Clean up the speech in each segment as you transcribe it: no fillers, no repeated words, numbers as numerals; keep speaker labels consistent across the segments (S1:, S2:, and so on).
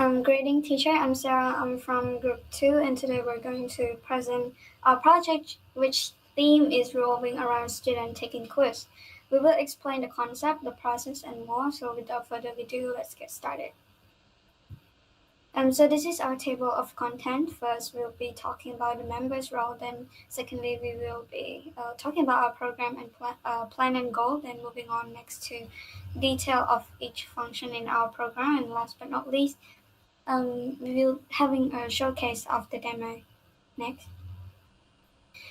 S1: Greeting teacher, I'm Sarah, I'm from group 2 and today we're going to present our project which theme is revolving around student taking quiz. We will explain the concept, the process and more, so without further ado, let's get started. So this is our table of content. First, we'll be talking about the members role. Then, secondly, we will be talking about our program and plan and goal. Then, moving on next to detail of each function in our program. And last but not least, we will having a showcase of the demo next.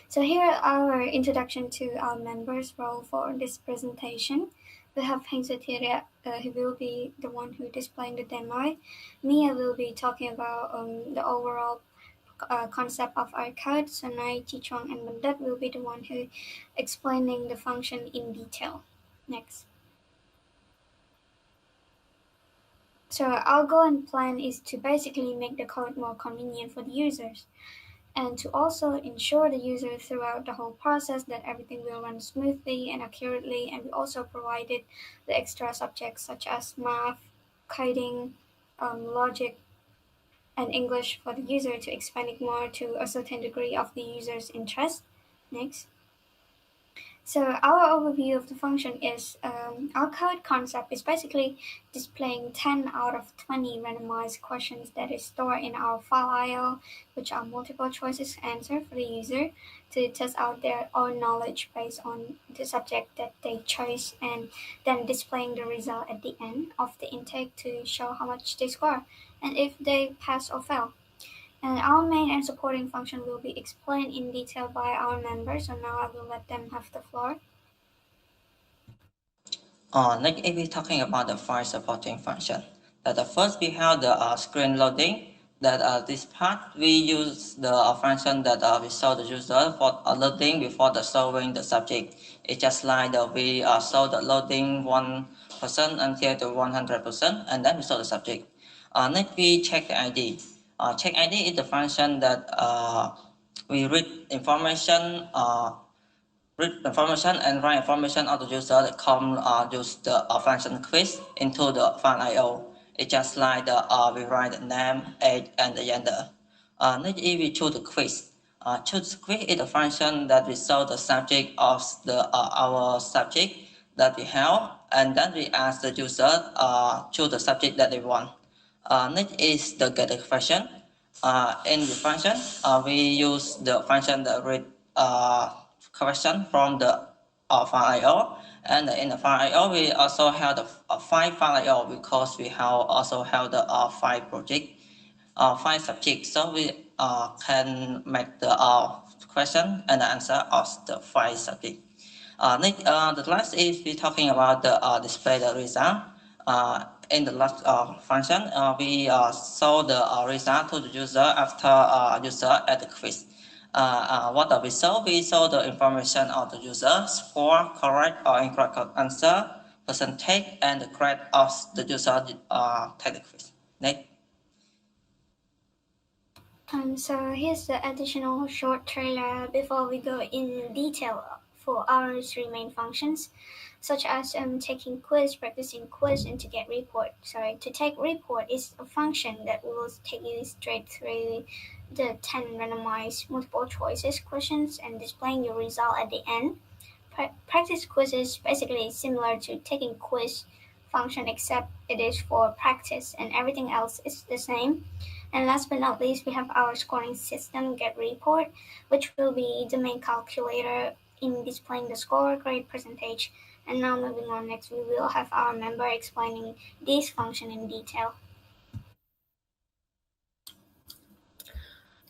S1: So here are our introduction to our members role for this presentation. We have Heng Sutheria, who will be the one who displaying the demo. Me, I will be talking about the overall concept of our code. Sonai, Chichong, and Bandat will be the one who explaining the function in detail. Next. So our goal and plan is to basically make the code more convenient for the users and to also ensure the user throughout the whole process that everything will run smoothly and accurately. And we also provided the extra subjects such as math, coding, logic, and English for the user to expand it more to a certain degree of the user's interest. Next. So our overview of the function is our code concept is basically displaying 10 out of 20 randomized questions that is stored in our file IO, which are multiple choices answer for the user to test out their own knowledge based on the subject that they chose, and then displaying the result at the end of the intake to show how much they score and if they pass or fail. And our main and supporting function will be explained in detail by our members, so now I will let them have the floor.
S2: Next, if we're talking about the file supporting function, that the first we have the screen loading. That this part we use the function that we show the user for loading before the showing the subject. It's just like we show the loading 1% until the 100%, and then we show the subject. Next, we check the ID. Check ID is the function that we read information. Read information and write information of the user that come use the function quiz into the file IO. It's just like we write the name, age, and the gender. Next, if we choose the quiz. Choose quiz is the function that we show the subject of our subject that we have, and then we ask the user choose the subject that they want. Next is the get the question. In the function, we use the function that read question from the file IO, and in the file IO we also have the file IO because we also have the file project, file subject, so we can make the question and the answer of the file subject. Next, the last is we talking about the display the result. In the last function, we show the result to the user after user at the quiz. What we show? We show the information of the user, score, correct or incorrect answer, percentage, and the grade of the user take the quiz. Next.
S1: So here's the additional short trailer before we go in detail for our three main functions, such as taking quiz, practicing quiz, and to get report. So to take report is a function that will take you straight through the 10 randomized multiple choices questions and displaying your result at the end. Practice quiz is basically similar to taking quiz function, except it is for practice and everything else is the same. And last but not least, we have our scoring system, Get Report, which will be the main calculator in displaying the score, grade, percentage. And now moving on next, we will have our member explaining this function in detail.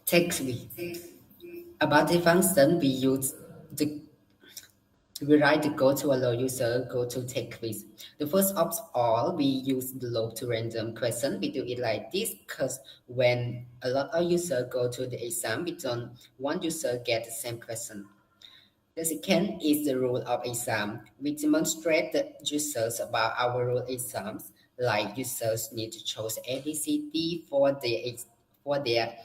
S3: Take quiz. About the function, we use we write the go to allow user go to take quiz. The first of all, we use the load to random question. We do it like this because when a lot of users go to the exam, we don't want user get the same question. The second is the rule of exam. We demonstrate the users about our rule exams, like users need to choose ABCD for their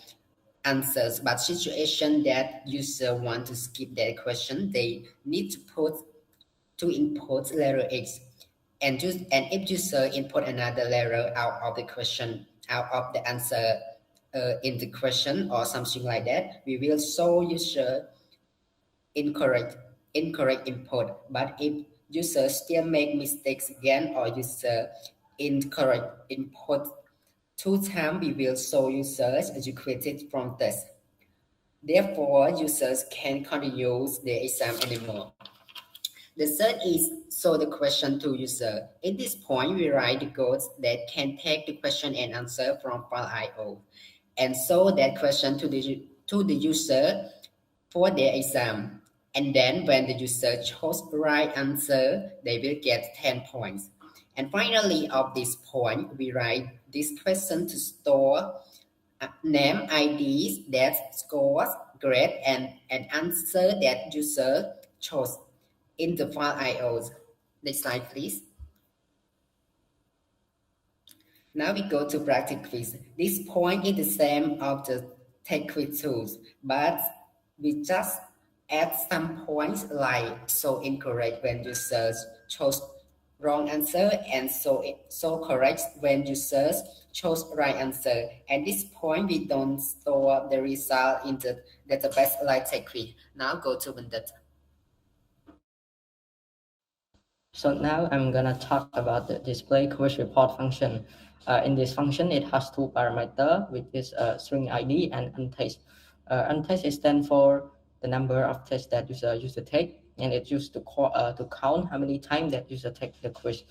S3: answers, but situation that user want to skip that question, they need to input letter X. and if user input another letter out of the question, out of the answer in the question or something like that, we will show user incorrect input. But if user still make mistakes again or user incorrect input 2 times, we will show users educated from test. Therefore, users can continue the exam anymore. The third is show the question to user. At this point, we write the codes that can take the question and answer from file IO and show that question to the user for their exam. And then when the user chose the right answer, they will get 10 points. And finally, of this point, we write this question to store name IDs that scores, grade, and answer that user chose in the file IOs. Next slide, please. Now we go to practice quiz. This point is the same of the take quiz tools, but we just add some points like so incorrect when users chose wrong answer and so correct when users chose right answer. At this point, we don't store the result in the database like take quiz. Now go to Bandit.
S2: So now I'm gonna talk about the display quiz report function. In this function, it has two parameters, which is string ID and untest. Untest stands for the number of tests that user used to take, and it's used to count how many times that user take the quiz.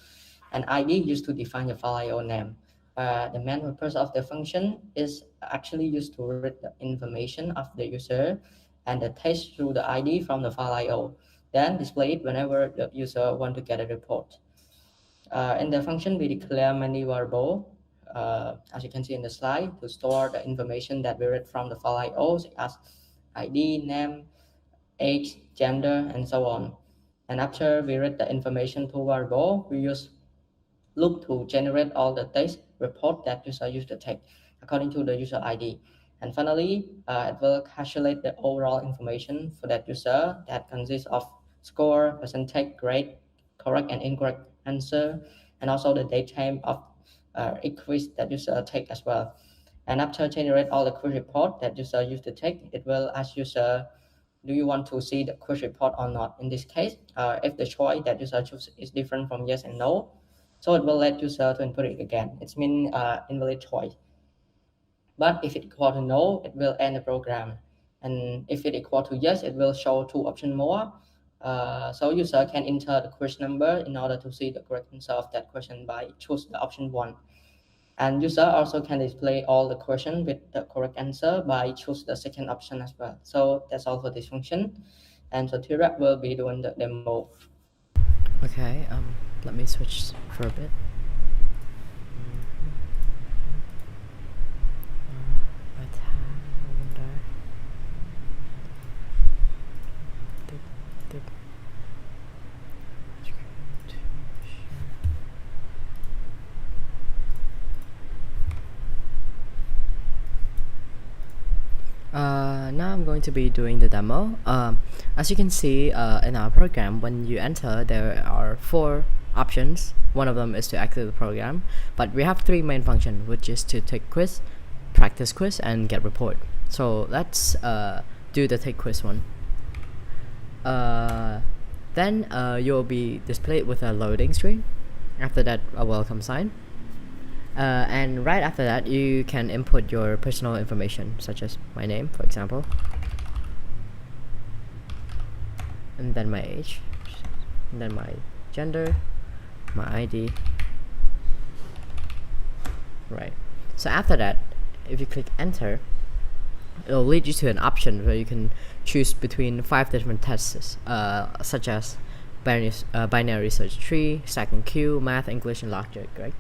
S2: And ID used to define the file IO name. The main purpose of the function is actually used to read the information of the user and the test through the ID from the file IO. Then display it whenever the user want to get a report. In the function, we declare many variables, as you can see in the slide, to store the information that we read from the file IO, such as ID, name, age, gender, and so on. And after we read the information to variable, we use loop to generate all the text report that user used to take according to the user ID. And finally, it will calculate the overall information for that user that consists of score, percentage, grade, correct and incorrect answer, and also the date time of each quiz that user take as well. And after generate all the quiz report that user used to take, it will ask user, do you want to see the quiz report or not? In this case, if the choice that user choose is different from yes and no, so it will let user to input it again. It means invalid choice. But if it equal to no, it will end the program. And if it equal to yes, it will show two options more. So user can enter the question number in order to see the correct answer of that question by choose the option 1. And user also can display all the question with the correct answer by choose the second option as well. So that's all for this function. And so T-Rep will be doing the demo.
S4: Okay, let me switch for a bit. Now I'm going to be doing the demo. As you can see in our program, when you enter, there are 4 options. One of them is to exit the program, but we have 3 main functions, which is to take quiz, practice quiz, and get report. So let's do the take quiz one. Then you'll be displayed with a loading screen. After that, a welcome sign. And right after that, you can input your personal information, such as my name, for example, and then my age, and then my gender, my ID. Right. So after that, if you click enter, it'll lead you to an option where you can choose between 5 different tests, such as binary search tree, stack and queue, math, English, and logic, right?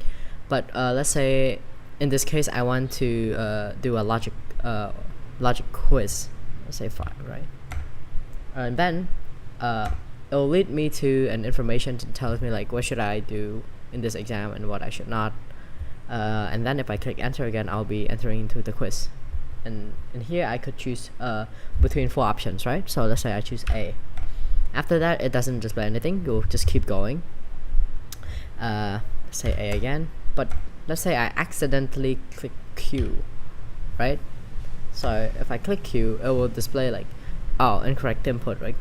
S4: But let's say in this case I want to do a logic quiz, let's say 5, right? And then it'll lead me to an information to tell me like what should I do in this exam and what I should not. And then if I click enter again, I'll be entering into the quiz. And in here I could choose between 4 options, right? So let's say I choose A. After that, it doesn't display anything, you'll just keep going. say A again, but let's say I accidentally click Q, right? So if I click Q, it will display like, oh, incorrect input, right?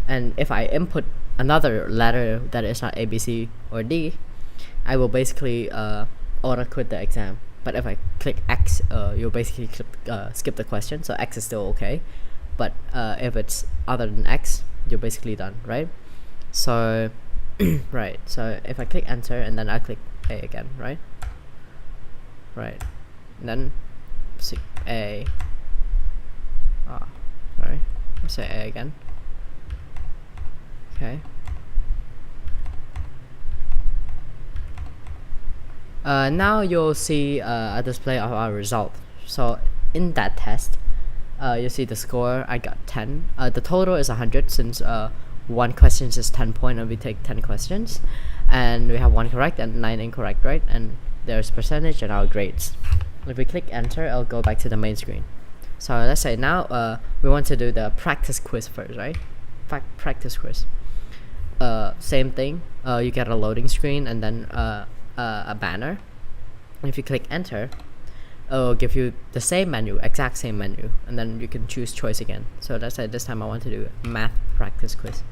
S4: And if I input another letter that is not A, B, C, or D, I will basically auto quit the exam. But if I click X, you'll basically skip the question, so X is still okay. But if it's other than X, you're basically done, right? So right, so if I click enter and then I click A again, right? Right, and then A. Sorry, let's say A again. Okay. Now you'll see a display of our result. So in that test, you see the score. I got 10. The total is 100 since one question is 10 points and we take 10 questions, and we have 1 correct and 9 incorrect, right? And there's percentage and our grades. If we click enter, it'll go back to the main screen. So let's say now we want to do the practice quiz first, right? Practice quiz. Same thing. You get a loading screen and then a banner. And if you click enter, it'll give you the same menu, exact same menu, and then you can choose choice again. So let's say this time I want to do math practice quiz.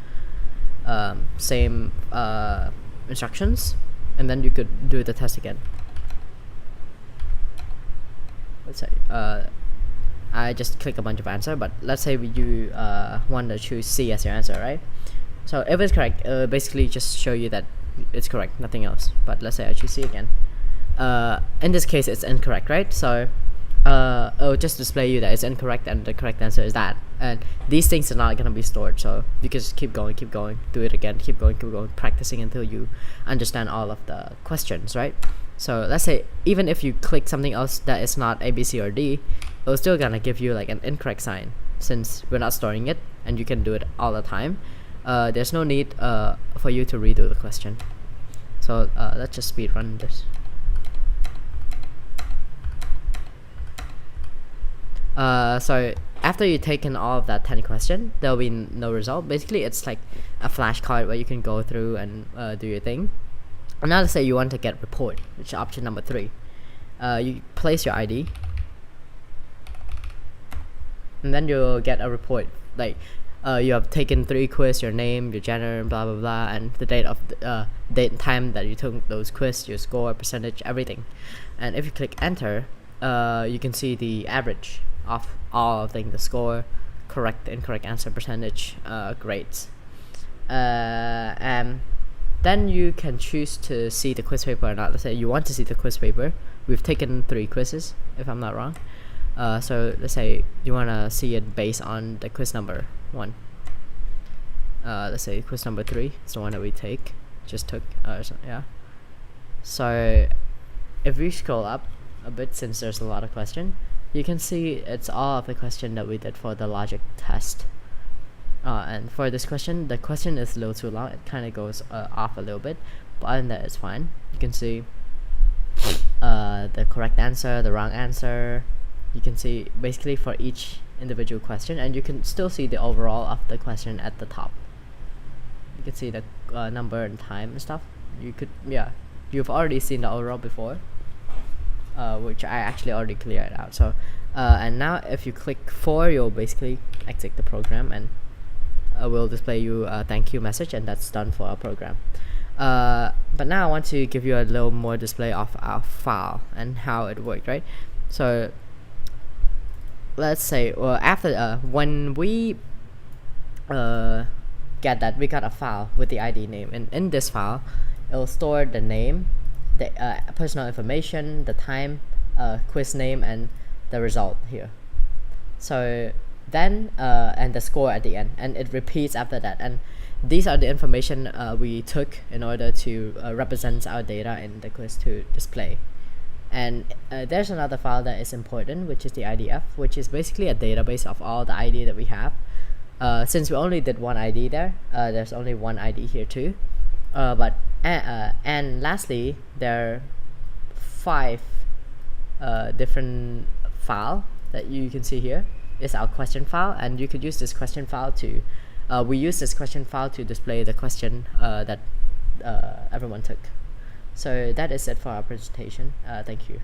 S4: Same instructions, and then you could do the test again. Let's say I just click a bunch of answer, but let's say you want to choose C as your answer, right? So if it's correct, basically just show you that it's correct, nothing else. But let's say I choose C again. In this case, it's incorrect, right? So it'll just display you that it's incorrect and the correct answer is that. And these things are not gonna be stored, so you can just keep going, do it again, keep going, practicing until you understand all of the questions, right? So let's say even if you click something else that is not A, B, C, or D, it's still gonna give you like an incorrect sign since we're not storing it and you can do it all the time. There's no need for you to redo the question. So let's just speed run this. So after you've taken all of that 10 question, there'll be no result. Basically, it's like a flashcard where you can go through and do your thing. And now let's say you want to get report, which is option number 3. You place your ID, and then you'll get a report like you have taken 3 quiz, your name, your gender, and blah blah blah, and the date of the date and time that you took those quiz, your score, percentage, everything. And if you click enter, you can see the average of all of the score, correct, incorrect answer, percentage, grades. And then you can choose to see the quiz paper or not. Let's say you want to see the quiz paper. We've taken 3 quizzes, if I'm not wrong. So let's say you want to see it based on the quiz number 1. Let's say quiz number 3 is the one that we just took. Yeah. So if we scroll up a bit, since there's a lot of question, you can see it's all of the question that we did for the logic test. And for this question, the question is a little too long. It kind of goes off a little bit, but other than that, it's fine. You can see the correct answer, the wrong answer. You can see basically for each individual question, and you can still see the overall of the question at the top. You can see the number and time and stuff. You've already seen the overall before, which I actually already cleared out. So and now if you click 4, you'll basically exit the program, and will display you a thank you message, and that's done for our program. But now I want to give you a little more display of our file and how it worked, right? So let's say after when we get that, we got a file with the ID name, and in this file it'll store the name, the personal information, the time, quiz name, and the result here. So then and the score at the end, and it repeats after that. And these are the information we took in order to represent our data in the quiz to display. And there's another file that is important, which is the IDF, which is basically a database of all the ID that we have. Since we only did 1 ID there, there's only 1 ID here too. And lastly, there are 5 different file that you can see here. Is our question file, and you could use this question file to we use this question file to display the question that everyone took. So that is it for our presentation. Thank you.